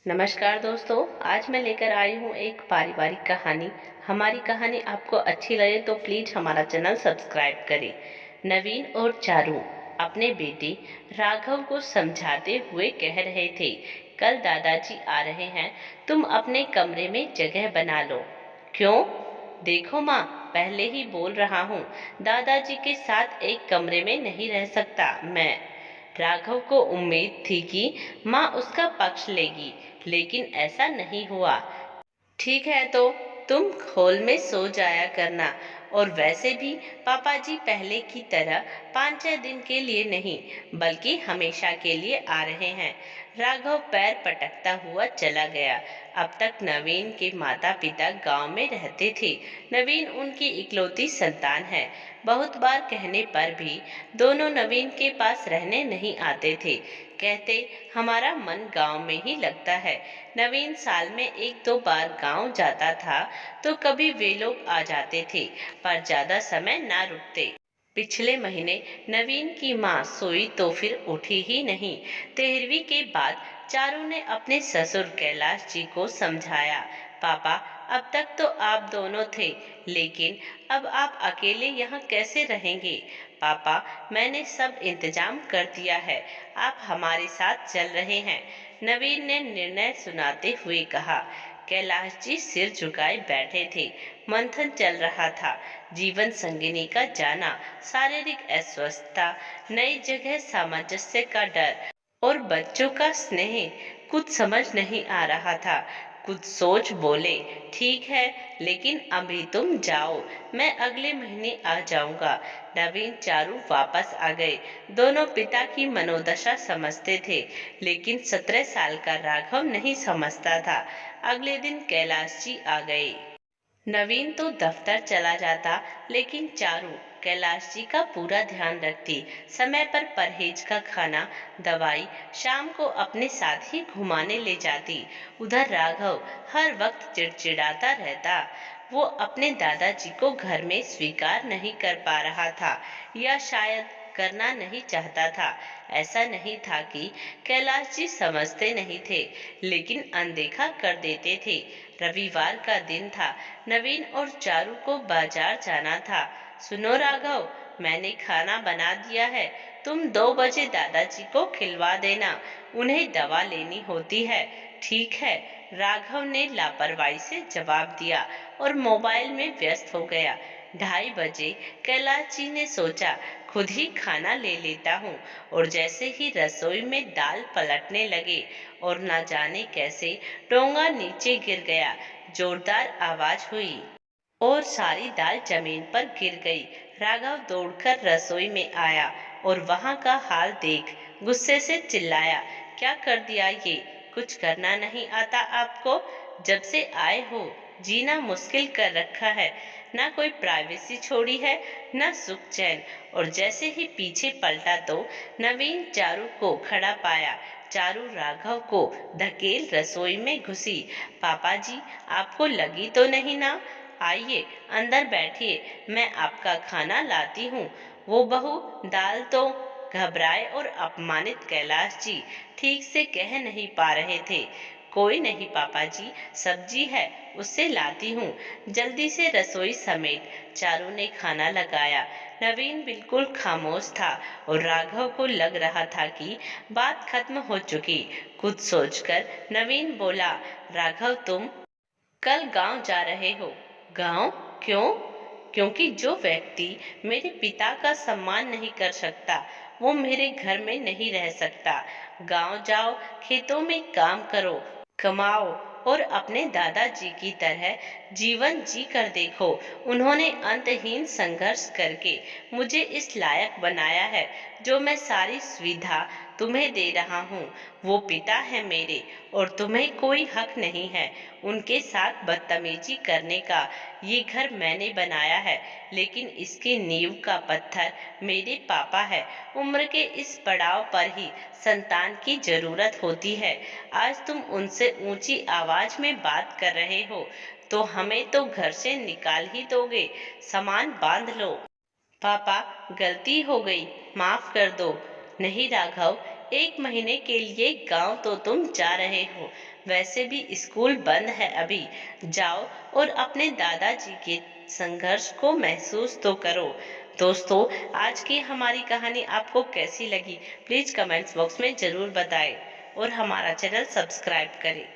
नमस्कार दोस्तों। आज मैं लेकर आई हूँ एक पारिवारिक कहानी। हमारी कहानी आपको अच्छी लगे तो प्लीज हमारा चैनल सब्सक्राइब करें। नवीन और चारू अपने बेटे राघव को समझाते हुए कह रहे थे, कल दादाजी आ रहे हैं, तुम अपने कमरे में जगह बना लो। क्यों? देखो माँ, पहले ही बोल रहा हूँ, दादाजी के साथ एक कमरे में नहीं रह सकता मैं। राघव को उम्मीद थी कि माँ उसका पक्ष लेगी, लेकिन ऐसा नहीं हुआ। ठीक है तो तुम हॉल में सो जाया करना। और वैसे भी पापा जी पहले की तरह 5-6 दिन के लिए नहीं बल्कि हमेशा के लिए आ रहे हैं। राघव पैर पटकता हुआ चला गया। अब तक नवीन के माता पिता गांव में रहते थे। नवीन उनकी इकलौती संतान है। बहुत बार कहने पर भी दोनों नवीन के पास रहने नहीं आते थे। कहते, हमारा मन गांव में ही लगता है। नवीन साल में 1-2 बार गांव जाता था तो कभी वे लोग आ जाते थे, पर ज्यादा समय ना रुकते। पिछले महीने नवीन की माँ सोई तो फिर उठी ही नहीं। 13वीं के बाद चारू ने अपने ससुर कैलाश जी को समझाया, पापा, अब तक तो आप दोनों थे, लेकिन अब आप अकेले यहाँ कैसे रहेंगे? पापा, मैंने सब इंतजाम कर दिया है, आप हमारे साथ चल रहे हैं, नवीन ने निर्णय सुनाते हुए कहा। कैलाश जी सिर झुकाए बैठे थे। मंथन चल रहा था। जीवन संगिनी का जाना, शारीरिक अस्वस्थता, नई जगह सामंजस्य का डर और बच्चों का स्नेह, कुछ समझ नहीं आ रहा था। कुछ सोच बोले, ठीक है, लेकिन अभी तुम जाओ, मैं अगले महीने आ जाऊंगा। नवीन चारू वापस आ गए। दोनों पिता की मनोदशा समझते थे, लेकिन 17 साल का राघव नहीं समझता था। अगले दिन कैलाश जी आ गए। नवीन तो दफ्तर चला जाता, लेकिन चारू कैलाश जी का पूरा ध्यान रखती। समय पर परहेज का खाना, दवाई, शाम को अपने साथ ही घुमाने ले जाती। उधर राघव हर वक्त चिड़चिड़ाता रहता। वो अपने दादाजी को घर में स्वीकार नहीं कर पा रहा था, या शायद करना नहीं चाहता था। ऐसा नहीं था कि कैलाश जी समझते नहीं थे, लेकिन अनदेखा कर देते थे। रविवार का दिन था। नवीन और चारू को बाजार जाना था। सुनो राघव, मैंने खाना बना दिया है, तुम 2 बजे दादाजी को खिलवा देना, उन्हें दवा लेनी होती है। ठीक है, राघव ने लापरवाही से जवाब दिया और मोबाइल में व्यस्त हो गया। 2:30 बजे कैलाश जी ने सोचा, खुद ही खाना ले लेता हूँ। और जैसे ही रसोई में दाल पलटने लगे और न जाने कैसे डोंगा नीचे गिर गया। जोरदार आवाज हुई और सारी दाल जमीन पर गिर गई। राघव दौड़कर रसोई में आया और वहां का हाल देख गुस्से से चिल्लाया, क्या कर दिया ये? कुछ करना नहीं आता आपको? जब से आए हो जीना मुश्किल कर रखा है। ना कोई प्राइवेसी छोड़ी है, ना सुख चैन। और जैसे ही पीछे पलटा तो नवीन चारू को खड़ा पाया। चारू राघव को धकेल रसोई में घुसी। पापा जी, आपको लगी तो नहीं ना? आइए अंदर बैठिए, मैं आपका खाना लाती हूँ। वो बहू दाल तो। घबराए और अपमानित कैलाश जी ठीक से कह नहीं पा रहे थे। कोई नहीं पापा जी, सब्जी है, उससे लाती हूँ। जल्दी से रसोई समेट चारू ने खाना लगाया। नवीन बिल्कुल खामोश था और राघव को लग रहा था कि बात खत्म हो चुकी। कुछ सोचकर नवीन बोला, राघव, तुम कल गांव जा रहे हो। गांव? क्यों? क्योंकि जो व्यक्ति मेरे पिता का सम्मान नहीं कर सकता, वो मेरे घर में नहीं रह सकता। गांव जाओ, खेतों में काम करो, कमाओ और अपने दादाजी की तरह जीवन जी कर देखो। उन्होंने अंतहीन संघर्ष करके मुझे इस लायक बनाया है जो मैं सारी सुविधा तुम्हें दे रहा हूँ। वो पिता है मेरे और तुम्हें कोई हक नहीं है उनके साथ बदतमीजी करने का। ये घर मैंने बनाया है, लेकिन इसकी नींव का पत्थर मेरे पापा है। उम्र के इस पड़ाव पर ही संतान की जरूरत होती है। आज तुम उनसे ऊंची आवाज में बात कर रहे हो तो हमें तो घर से निकाल ही दोगे। सामान बांध लो। पापा, गलती हो गई, माफ कर दो। नहीं राघव, 1 महीने के लिए गांव तो तुम जा रहे हो, वैसे भी स्कूल बंद है अभी। जाओ और अपने दादाजी के संघर्ष को महसूस तो करो। दोस्तों, आज की हमारी कहानी आपको कैसी लगी, प्लीज कमेंट्स बॉक्स में जरूर बताएं और हमारा चैनल सब्सक्राइब करें।